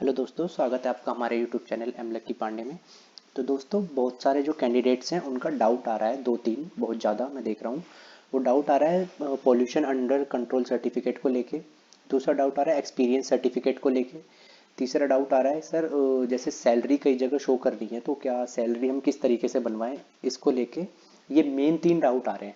Hello दोस्तों, स्वागत है आपका हमारे YouTube channel M Lucky Pandey में। तो दोस्तों, बहुत सारे जो कैंडिडेट्स हैं उनका डाउट आ रहा है, दो तीन बहुत ज़्यादा मैं देख रहा हूँ। वो डाउट आ रहा है पॉल्यूशन अंडर कंट्रोल सर्टिफिकेट को लेके। दूसरा डाउट आ रहा है एक्सपीरियंस सर्टिफिकेट को लेके। तीसरा डाउट आ रहा है सर, जैसे सैलरी कई जगह शो कर रही है तो क्या सैलरी हम किस तरीके से बनवाएं, इसको लेके। ये मेन तीन डाउट आ रहे हैं।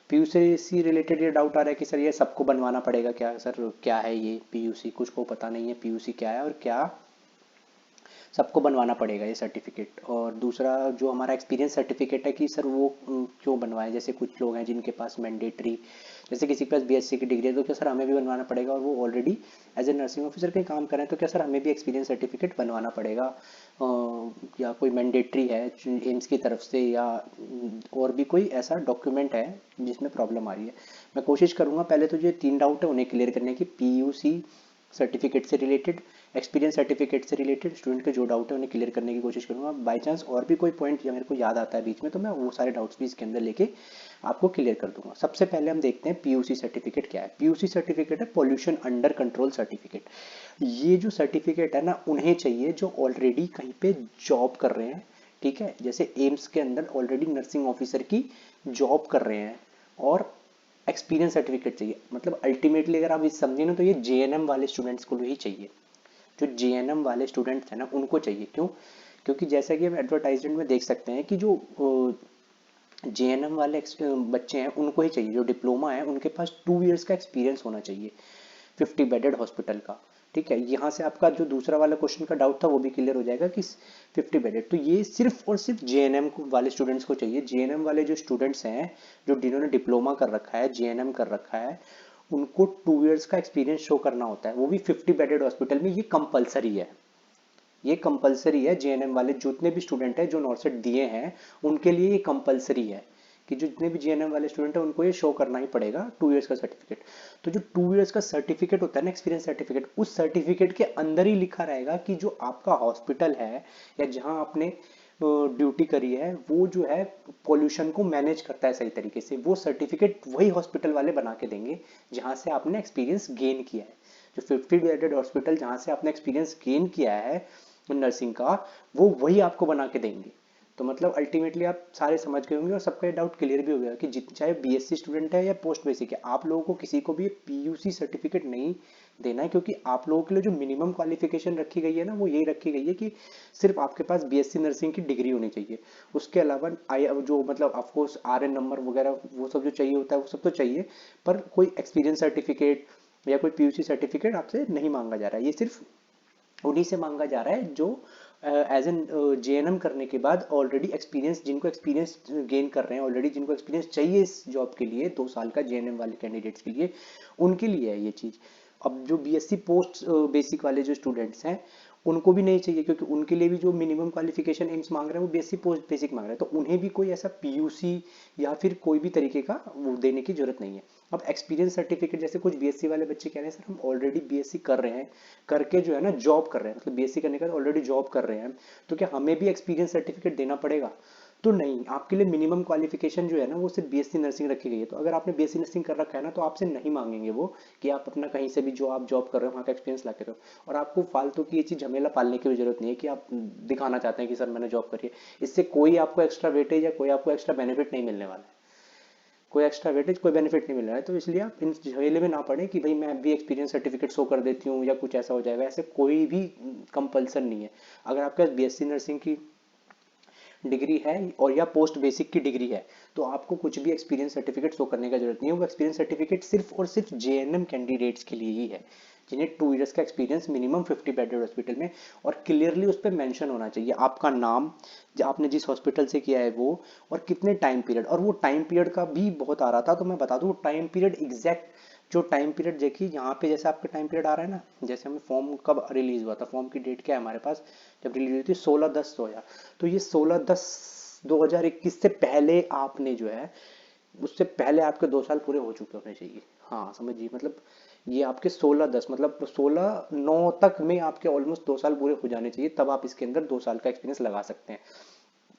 पीयूसी रिलेटेड ये डाउट आ रहा है कि सर ये सबको बनवाना पड़ेगा क्या, सर क्या है ये पीयूसी, कुछ को पता नहीं है पीयूसी क्या है और क्या सबको बनवाना पड़ेगा ये सर्टिफिकेट। और दूसरा जो हमारा एक्सपीरियंस सर्टिफिकेट है कि सर वो क्यों बनवाएं, जैसे कुछ लोग हैं जिनके पास मैंडेटरी, जैसे किसी के पास बीएससी की डिग्री है तो क्या सर हमें भी बनवाना पड़ेगा, और वो already as a nursing officer कहीं काम कर रहे हैं तो क्या सर हमें भी एक्सपीरियंस सर्टिफिकेट बनवाना पड़ेगा। या कोई मैंडेटरी है एम्स की तरफ से, या और भी कोई ऐसा डॉक्यूमेंट है जिसमें प्रॉब्लम आ रही है। मैं कोशिश करूंगा पहले तो जो तीन डाउट है उन्हें क्लियर करने की, पीयूसी सर्टिफिकेट से रिलेटेड, एक्सपीरियंस सर्टिफिकेट से रिलेटेड स्टूडेंट के जो डाउट है उन्हें क्लियर करने की कोशिश करूंगा। बाय चांस और भी कोई पॉइंट या मेरे को याद आता है बीच में तो मैं वो सारे डाउट्स भी इसके अंदर लेके आपको क्लियर कर दूंगा। सबसे पहले हम देखते हैं पीयूसी सर्टिफिकेट क्या है। पीयूसी सर्टिफिकेट है पॉल्यूशन अंडर कंट्रोल सर्टिफिकेट। ये जो सर्टिफिकेट है ना, उन्हें चाहिए जो ऑलरेडी कहीं पे जॉब कर रहे हैं। ठीक है, जैसे एम्स के अंदर ऑलरेडी नर्सिंग ऑफिसर की जॉब कर रहे हैं, और एक्सपीरियंस सर्टिफिकेट चाहिए। मतलब अल्टीमेटली अगर आप इस समझे ना तो ये जेएनएम वाले स्टूडेंट्स को ही चाहिए। जो जेएनएम वाले स्टूडेंट्स हैं ना उनको चाहिए। क्यों? क्योंकि जैसा कि हम एडवर्टाइजमेंट में देख सकते हैं कि जो जेएनएम वाले बच्चे हैं उनको ही चाहिए। जो डिप्लोमा है उनके पास 2 इयर्स का एक्सपीरियंस होना चाहिए 50 बेडेड हॉस्पिटल का। ठीक है, यहाँ से आपका जो दूसरा वाला क्वेश्चन का डाउट था वो भी क्लियर हो जाएगा कि 50 बेडेड, तो ये सिर्फ और सिर्फ जेएनएम वाले स्टूडेंट्स को चाहिए। जेएनएम वाले जो स्टूडेंट्स हैं, जो जिन्होंने डिप्लोमा कर रखा है, जेएनएम कर रखा है, उनको 2 इयर्स का एक्सपीरियंस शो करना होता है, वो भी 50 बेडेड हॉस्पिटल में। ये कंपलसरी है, ये कंपलसरी है। जेएनएम वाले जितने भी स्टूडेंट हैं जो नॉर्सेट दिए हैं उनके लिए ये कंपलसरी है कि जो जितने भी जेएनएम वाले स्टूडेंट हैं उनको ये शो करना ही पड़ेगा 2 इयर्स का सर्टिफिकेट। तो जो 2 इयर्स का सर्टिफिकेट होता है ना, एक्सपीरियंस सर्टिफिकेट, उस सर्टिफिकेट के अंदर ही लिखा रहेगा कि जो आपका हॉस्पिटल है या जहां आपने ड्यूटी करी है वो जो है पोल्यूशन को मैनेज करता है सही तरीके से। वो सर्टिफिकेट वही हॉस्पिटल वाले बना के देंगे जहां से आपने एक्सपीरियंस गेन किया है। जो 50 बेडेड हॉस्पिटल जहां से आपने एक्सपीरियंस गेन किया है नर्सिंग का, वो वही आपको बना के देंगे। तो मतलब अल्टीमेटली आप सारे समझ गए होंगे और सबका डाउट क्लियर भी हो गया कि चाहे बीएससी स्टूडेंट है या पोस्ट बेसिक है, आप लोगों को किसी को भी पीयूसी सर्टिफिकेट नहीं देना है। क्योंकि आप लोगों के लिए जो मिनिमम क्वालिफिकेशन रखी गई है ना, वो यही रखी गई है कि सिर्फ आपके पास बीएससी नर्सिंग की डिग्री होनी चाहिए। उसके अलावा आई जो मतलब ऑफकोर्स आरएन नंबर वगैरह वो सब जो चाहिए होता है वो सब तो चाहिए, पर कोई एक्सपीरियंस सर्टिफिकेट या कोई पीयूसी सर्टिफिकेट आपसे नहीं मांगा जा रहा है। ये सिर्फ उन्हीं से मांगा जा रहा है जो एज एन जेएनएम करने के बाद ऑलरेडी एक्सपीरियंस, जिनको एक्सपीरियंस गेन कर रहे हैं ऑलरेडी, जिनको एक्सपीरियंस चाहिए इस जॉब के लिए 2 साल का, जेएनएम वाले कैंडिडेट्स के लिए, उनके लिए है ये चीज़। अब जो बीएससी पोस्ट बेसिक वाले जो स्टूडेंट्स हैं उनको भी नहीं चाहिए, क्योंकि उनके लिए भी जो मिनिमम क्वालिफिकेशन एम्स मांग रहे हैं वो बीएससी पोस्ट बेसिक मांग रहे हैं, तो उन्हें भी कोई ऐसा पीयूसी या फिर कोई भी तरीके का वो देने की जरूरत नहीं है। अब एक्सपीरियंस सर्टिफिकेट, जैसे कुछ बीएससी वाले बच्चे कह रहे हैं सर हम ऑलरेडी बीएससी कर रहे हैं, करके जो है ना जॉब कर रहे हैं, मतलब बीएससी करने के बाद ऑलरेडी जॉब कर रहे हैं, तो क्या हमें भी एक्सपीरियंस सर्टिफिकेट देना पड़ेगा? तो नहीं, आपके लिए मिनिमम क्वालिफिकेशन जो है ना वो सिर्फ बीएससी नर्सिंग रखी गई है। तो अगर आपने बीएससी नर्सिंग कर रखा है ना तो आपसे नहीं मांगेंगे वो कि आप अपना कहीं से भी जो आप जॉब कर रहे हो वहाँ का एक्सपीरियंस ला के दो। और आपको फालतू की ये चीज़ झमेला पालने की भी जरूरत नहीं है कि आप दिखाना चाहते हैं कि सर मैंने जॉब करी है। इससे कोई आपको एक्स्ट्रा वेटेज या कोई आपको एक्स्ट्रा बेनिफिट नहीं मिलने वाला है। कोई एक्स्ट्रा वेटेज, कोई बेनिफिट नहीं मिल रहा है, तो इसलिए आप इन झमेले में ना पड़े कि भाई मैं भी एक्सपीरियंस सर्टिफिकेट शो कर देती हूँ या कुछ ऐसा हो जाएगा। ऐसे कोई भी कंपल्सन नहीं है। अगर आपके पास बीएससी नर्सिंग की डिग्री है और या पोस्ट बेसिक की डिग्री है तो आपको कुछ भी एक्सपीरियंस सर्टिफिकेट शो करने का जरूरत नहीं है। वो एक्सपीरियंस सर्टिफिकेट सिर्फ और सिर्फ जेएनएम कैंडिडेट्स के लिए ही है जिन्हें 2 इयर्स का एक्सपीरियंस मिनिमम 50 बेडेड हॉस्पिटल में, और क्लियरली उस पर मेंशन होना चाहिए आपका नाम, जो आपने जिस हॉस्पिटल से किया है वो, और कितने टाइम पीरियड। और वो टाइम पीरियड का भी बहुत आ रहा था तो मैं बता दूं टाइम पीरियड एग्जैक्ट, जो टाइम पीरियड देखिए यहाँ पे जैसे आपका टाइम पीरियड आ रहा है ना, जैसे हमें फॉर्म कब रिलीज हुआ था, फॉर्म की डेट क्या है हमारे पास, जब रिलीज हुई थी 16/10/2000, तो ये 16/10/2021 से पहले आपने जो है, उससे पहले आपके 2 साल पूरे हो चुके होने चाहिए। हाँ समझिए, मतलब ये आपके 16/10 मतलब 16/9 तक में आपके ऑलमोस्ट 2 साल पूरे हो जाने चाहिए, तब आप इसके अंदर 2 साल का एक्सपीरियंस लगा सकते हैं।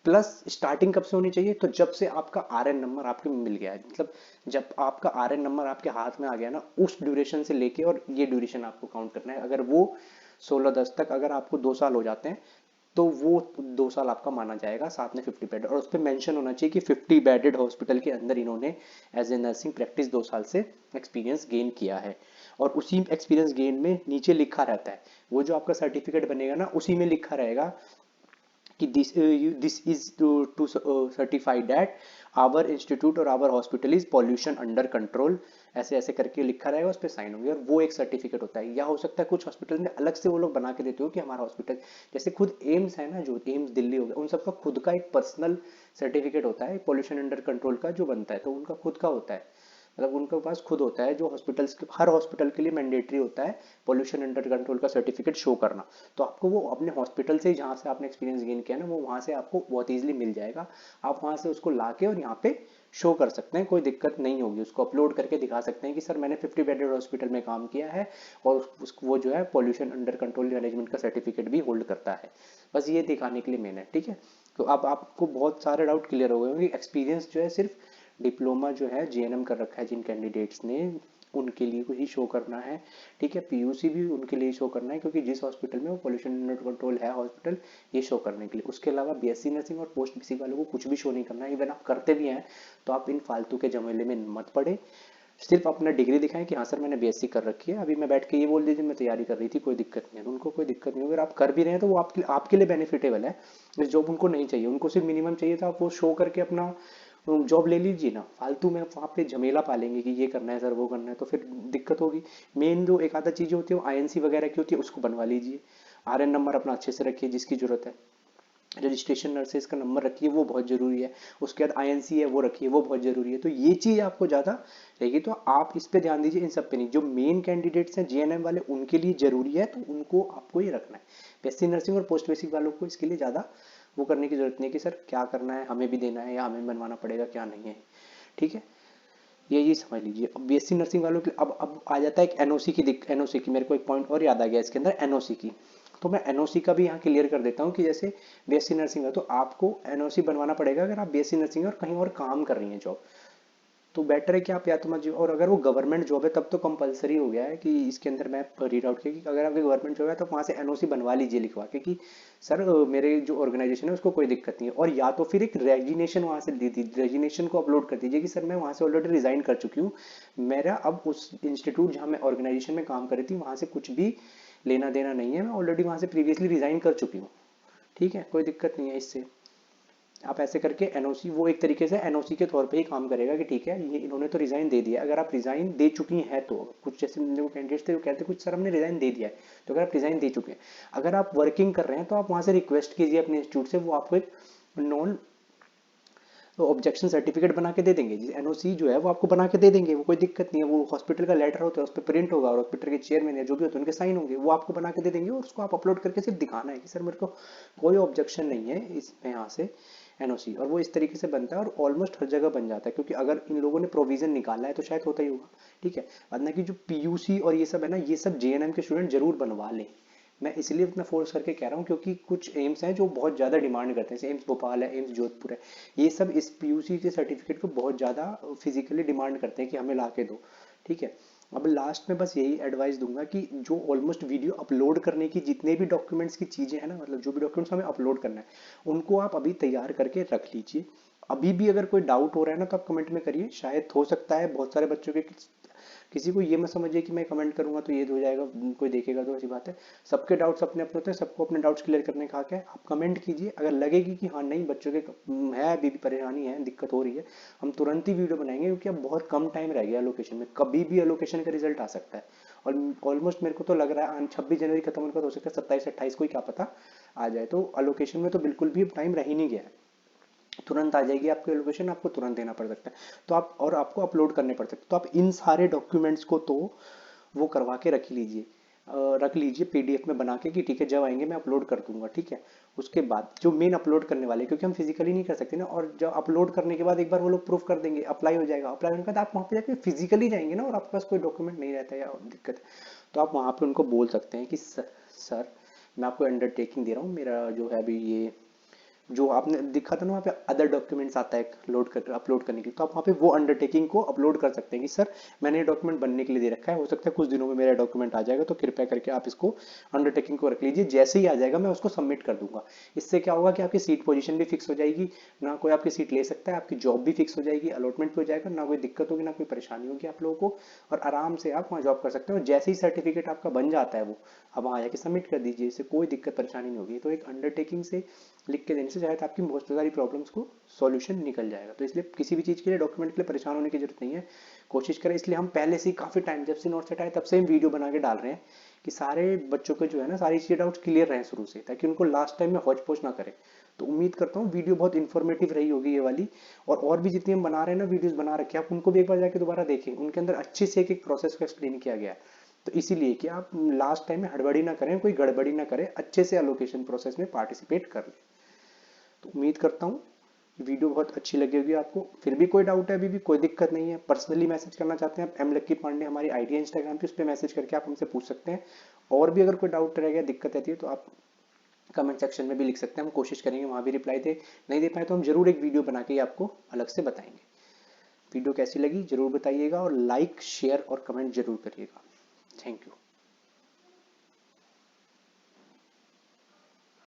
प्लस स्टार्टिंग कब से होनी चाहिए, तो जब से आपका आरएन नंबर आपके मिल गया है, मतलब जब आपका आरएन नंबर आपके हाथ में आ गया ना, उस ड्यूरेशन से लेके और ये ड्यूरेशन आपको काउंट करना है। अगर वो 16/10 तक अगर आपको 2 साल हो जाते हैं तो वो 2 साल आपका माना जाएगा, साथ में 50 बेड, और उस पर मेंशन होना चाहिए कि 50 बेडेड हॉस्पिटल के अंदर इन्होंने एज ए नर्सिंग प्रैक्टिस 2 साल से एक्सपीरियंस गेन किया है। और उसी एक्सपीरियंस गेन में नीचे लिखा रहता है, वो जो आपका सर्टिफिकेट बनेगा ना उसी में लिखा रहेगा कि this is to certify that our institute और our hospital is pollution under control, ऐसे ऐसे करके लिखा रहेगा, उस पर साइन होंगे, और वो एक सर्टिफिकेट होता है। या हो सकता है कुछ हॉस्पिटल में अलग से वो लोग बना के देते हो कि हमारा हॉस्पिटल, जैसे खुद एम्स है ना, जो एम्स दिल्ली हो गया, उन सबका खुद का एक पर्सनल सर्टिफिकेट होता है पॉल्यूशन अंडर कंट्रोल का जो बनता है, तो उनका खुद का होता है, मतलब उनके पास खुद होता है, जो हॉस्पिटल्स के हर हॉस्पिटल के लिए मैंडेटरी होता है पॉल्यूशन अंडर कंट्रोल का सर्टिफिकेट शो करना। तो आपको वो अपने हॉस्पिटल से जहाँ से आपने एक्सपीरियंस गेन किया ना, वो वहाँ से आपको बहुत ईजिली मिल जाएगा। आप वहाँ से उसको ला के और यहाँ पे शो कर सकते हैं, कोई दिक्कत नहीं होगी, उसको अपलोड करके दिखा सकते हैं कि सर मैंने 50 बेडेड हॉस्पिटल में काम किया है, और वो जो है पॉल्यूशन अंडर कंट्रोल मैनेजमेंट का सर्टिफिकेट भी होल्ड करता है। बस ये दिखाने के लिए मेन है, ठीक है। तो अब आपको बहुत सारे डाउट क्लियर हो गए होंगे। एक्सपीरियंस जो है सिर्फ डिप्लोमा जो है जीएनएम कर रखा है जिन कैंडिडेट्स ने, उनके लिए ही शो करना है, ठीक है। पीयूसी भी उनके लिए शो करना है, क्योंकि जिस हॉस्पिटल में वो पॉल्यूशन अंडर कंट्रोल है हॉस्पिटल, ये शो करने के लिए। उसके अलावा बीएससी नर्सिंग और पोस्ट बीसी वालों को कुछ भी शो नहीं करना है। इवन आप करते भी हैं तो आप इन फालतू के झमेले में मत पड़े, सिर्फ अपना डिग्री दिखाएं कि हाँ सर मैंने बीएससी कर रखी है, अभी मैं बैठ के ये बोल दीजिए मैं तैयारी कर रही थी, कोई दिक्कत नहीं है, उनको कोई दिक्कत नहीं। अगर आप कर भी रहे हैं तो वो आपके लिए बेनिफिटेबल है। इस जॉब उनको नहीं चाहिए, उनको सिर्फ मिनिमम चाहिए था, आप वो शो करके अपना जॉब ले लीजिए ना। फालतू में वहाँ पे झमेला पालेंगे कि ये करना है सर वो करना है, तो फिर दिक्कत होगी। मेन जो एक आधा चीज़ें होती है वो आईएनसी वगैरह की होती है, उसको बनवा लीजिए। आरएन नंबर अपना अच्छे से रखिए जिसकी जरूरत है, रजिस्ट्रेशन नर्सेज का नंबर रखिए वो बहुत ज़रूरी है, उसके बाद आईएनसी है वो रखिए वो बहुत ज़रूरी है। तो ये चीज़ आपको ज़्यादा रहेगी, तो आप इस पे ध्यान दीजिए, इन सब पे नहीं। जो मेन कैंडिडेट्स हैं जीएनएम वाले उनके लिए ज़रूरी है, तो उनको आपको ये रखना है। बीएससी नर्सिंग और पोस्ट बेसिक वालों को इसके लिए ज़्यादा वो करने की जरूरत नहीं है कि सर क्या करना है, हमें भी देना है या हमें बनवाना पड़ेगा, क्या नहीं है, ठीक है। ये समझ लीजिए। अब बीएससी नर्सिंग वालों के अब आ जाता है एक एनओसी की एनओसी की, मेरे को एक पॉइंट और याद आ गया इसके अंदर, एनओसी की। तो मैं एनओसी का भी यहाँ क्लियर कर देता हूँ कि जैसे बीएससी नर्सिंग है तो आपको एनओसी बनवाना पड़ेगा अगर आप बीएससी नर्सिंग और कहीं और काम कर रही हैं जॉब, तो बेटर है कि आप या तो मत, और अगर वो गवर्नमेंट जॉब है तब तो कंपलसरी हो गया है कि इसके अंदर मैं रीड आउट किया कि अगर आपकी गवर्नमेंट जॉब है तो वहाँ से एनओसी बनवा लीजिए लिखवा के कि सर मेरे जो ऑर्गेनाइजेशन है उसको कोई दिक्कत नहीं है। और या तो फिर एक रेजिग्नेशन वहाँ से दे दीजिए, रेजिग्नेशन को अपलोड कर दीजिए कि सर मैं वहाँ से ऑलरेडी रिजाइन कर चुकी हूँ, मेरा अब उस इंस्टीट्यूट जहाँ मैं ऑर्गेनाइजेशन में काम कर रही थी वहाँ से कुछ भी लेना देना नहीं है, मैं ऑलरेडी वहाँ से प्रीवियसली रिजाइन कर चुकी हूँ, ठीक है, कोई दिक्कत नहीं है इससे। आप ऐसे करके एनओसी, वो एक तरीके से एनओसी के तौर पे ही काम करेगा कि ठीक है ये इन्होंने तो रिजाइन दे दिया। अगर आप रिजाइन दे चुकी हैं तो कुछ जैसे जो कैंडिडेट्स थे वो कहते कुछ सर हमने रिजाइन दे दिया है, तो अगर आप रिजाइन दे चुके हैं, अगर आप वर्किंग कर रहे हैं तो आप वहां से रिक्वेस्ट कीजिए अपने इंस्टीट्यूट से, वो आपको एक नॉन ऑब्जेक्शन सर्टिफिकेट बना के दे देंगे। एनओसी जो है वो आपको बना के दे देंगे, वो कोई दिक्कत नहीं है। वो हॉस्पिटल का लेटर होता है उस पर प्रिंट होगा और हॉस्पिटल के चेयरमैन या जो भी होते हैं उनके साइन होंगे, वो आपको बना के दे देंगे, और उसको आप अपलोड करके सिर्फ दिखाना है कि सर मेरे को कोई ऑब्जेक्शन नहीं है इसमें यहाँ से एनओसी। और वो इस तरीके से बनता है और ऑलमोस्ट हर जगह बन जाता है, क्योंकि अगर इन लोगों ने प्रोविजन निकाला है तो शायद होता ही होगा, ठीक है। वरना कि जो पीयूसी और ये सब है ना, ये सब जेएनएम के स्टूडेंट जरूर बनवा लें। मैं इसलिए इतना फोर्स करके कह रहा हूँ क्योंकि कुछ एम्स हैं जो बहुत ज़्यादा डिमांड करते हैं, जैसे एम्स भोपाल है, एम्स जोधपुर है, ये सब इस पीयूसी के सर्टिफिकेट को बहुत ज़्यादा फिजिकली डिमांड करते हैं कि हमें ला के दो, ठीक है। अब लास्ट में बस यही एडवाइस दूंगा कि जो ऑलमोस्ट वीडियो अपलोड करने की जितने भी डॉक्यूमेंट्स की चीज़ें हैं ना, मतलब जो भी डॉक्यूमेंट्स हमें अपलोड करना है उनको आप अभी तैयार करके रख लीजिए। अभी भी अगर कोई डाउट हो रहा है ना तो आप कमेंट में करिए, शायद हो सकता है बहुत सारे बच्चों के, किसी को ये मत समझिए कि मैं कमेंट करूंगा तो ये हो जाएगा, कोई देखेगा तो ऐसी बात है। सबके डाउट्स अपने अपने होते हैं, सबको अपने डाउट्स क्लियर करने का हक है। आप कमेंट कीजिए, अगर लगेगी कि हाँ नहीं बच्चों के है अभी भी परेशानी है, दिक्कत हो रही है, हम तुरंत ही वीडियो बनाएंगे, क्योंकि अब बहुत कम टाइम रह गया एलोकेशन में, कभी भी एलोकेशन का रिजल्ट आ सकता है। और ऑलमोस्ट मेरे को तो लग रहा है 26 जनवरी खत्म होने का, हो सकता है 27-28 को ही क्या पता आ जाए, तो एलोकेशन में तो बिल्कुल भी टाइम रह ही नहीं गया है, तुरंत आ जाएगी आपकी लोकेशन, आपको तुरंत देना पड़ सकता है। तो आप, और आपको अपलोड करने पड़ सकते हैं, तो आप इन सारे डॉक्यूमेंट्स को तो वो करवा के रख लीजिए, रख लीजिए पीडीएफ में बना के कि ठीक है जब आएंगे मैं अपलोड कर दूंगा, ठीक है। उसके बाद जो मेन अपलोड करने वाले, क्योंकि हम फिजिकली नहीं कर सकते ना, और जब अपलोड करने के बाद एक बार वो लोग प्रूफ कर देंगे, अप्लाई हो जाएगा, अप्लाई होने के बाद आप वहाँ पे जाके फिजिकली जाएंगे ना और आपके पास कोई डॉक्यूमेंट नहीं रहता या दिक्कत है, तो आप वहाँ पे उनको बोल सकते हैं कि सर मैं आपको अंडरटेकिंग दे रहा हूँ, मेरा जो है अभी ये जो आपने दिखा था ना वहाँ पे अदर डॉक्यूमेंट्स आता है लोड कर अपलोड करने के लिए, तो आप वहाँ पे वो अंडरटेकिंग को अपलोड कर सकते हैं कि सर मैंने ये डॉक्यूमेंट बनने के लिए दे रखा है, हो सकता है कुछ दिनों में मेरा डॉक्यूमेंट आ जाएगा, तो कृपया करके आप इसको अंडरटेकिंग को रख लीजिए, जैसे ही आ जाएगा मैं उसको सबमिट कर दूंगा। इससे क्या होगा कि आपकी सीट पोजीशन भी फिक्स हो जाएगी, ना कोई आपकी सीट ले सकता है, आपकी जॉब भी फिक्स हो जाएगी, अलॉटमेंट भी हो जाएगा, ना कोई दिक्कत होगी, ना कोई परेशानी होगी आप लोगों को, और आराम से आप वहाँ जॉब कर सकते हो। जैसे ही सर्टिफिकेट आपका बन जाता है वो अब वहाँ जाके सबमिट कर दीजिए, इससे कोई दिक्कत परेशानी नहीं होगी। तो एक अंडरटेकिंग से लिख के देने से शायद आपकी बहुत सारी प्रॉब्लम्स को सॉल्यूशन निकल जाएगा। तो इसलिए किसी भी चीज़ के लिए डॉक्यूमेंट के लिए परेशान होने की जरूरत नहीं है, कोशिश करें। इसलिए हम पहले से ही काफ़ी टाइम जब से नोट सेट आए तब से हम वीडियो बना के डाल रहे हैं कि सारे बच्चों के जो है ना सारी चीज़ें डाउट्स क्लियर रहें शुरू से, ताकि उनको लास्ट टाइम में हौच पौच ना करें। तो उम्मीद करता हूँ वीडियो बहुत इन्फॉर्मेटिव रही होगी ये वाली, और भी जितनी हम बना रहे हैं ना वीडियोस बना रखे हैं, आप उनको भी एक बार जाके दोबारा देखें, उनके अंदर अच्छे से एक एक प्रोसेस को एक्सप्लेन किया गया है। तो इसीलिए कि आप लास्ट टाइम में हड़बड़ी ना करें, कोई गड़बड़ी ना करें, अच्छे से एलोकेशन प्रोसेस में पार्टिसिपेट कर लें। तो उम्मीद करता हूँ वीडियो बहुत अच्छी लगी होगी आपको। फिर भी कोई डाउट है, अभी भी कोई दिक्कत नहीं है, पर्सनली मैसेज करना चाहते हैं आप एम लक्की पांडे हमारी आईडी है इंस्टाग्राम पे, उस पर मैसेज करके आप हमसे पूछ सकते हैं। और भी अगर कोई डाउट रह गया, दिक्कत रहती है, तो आप कमेंट सेक्शन में भी लिख सकते हैं, हम कोशिश करेंगे वहाँ भी रिप्लाई दे। नहीं दे पाए तो हम जरूर एक वीडियो बना के ही आपको अलग से बताएंगे। वीडियो कैसी लगी जरूर बताइएगा, और लाइक शेयर और कमेंट जरूर करिएगा। Thank you.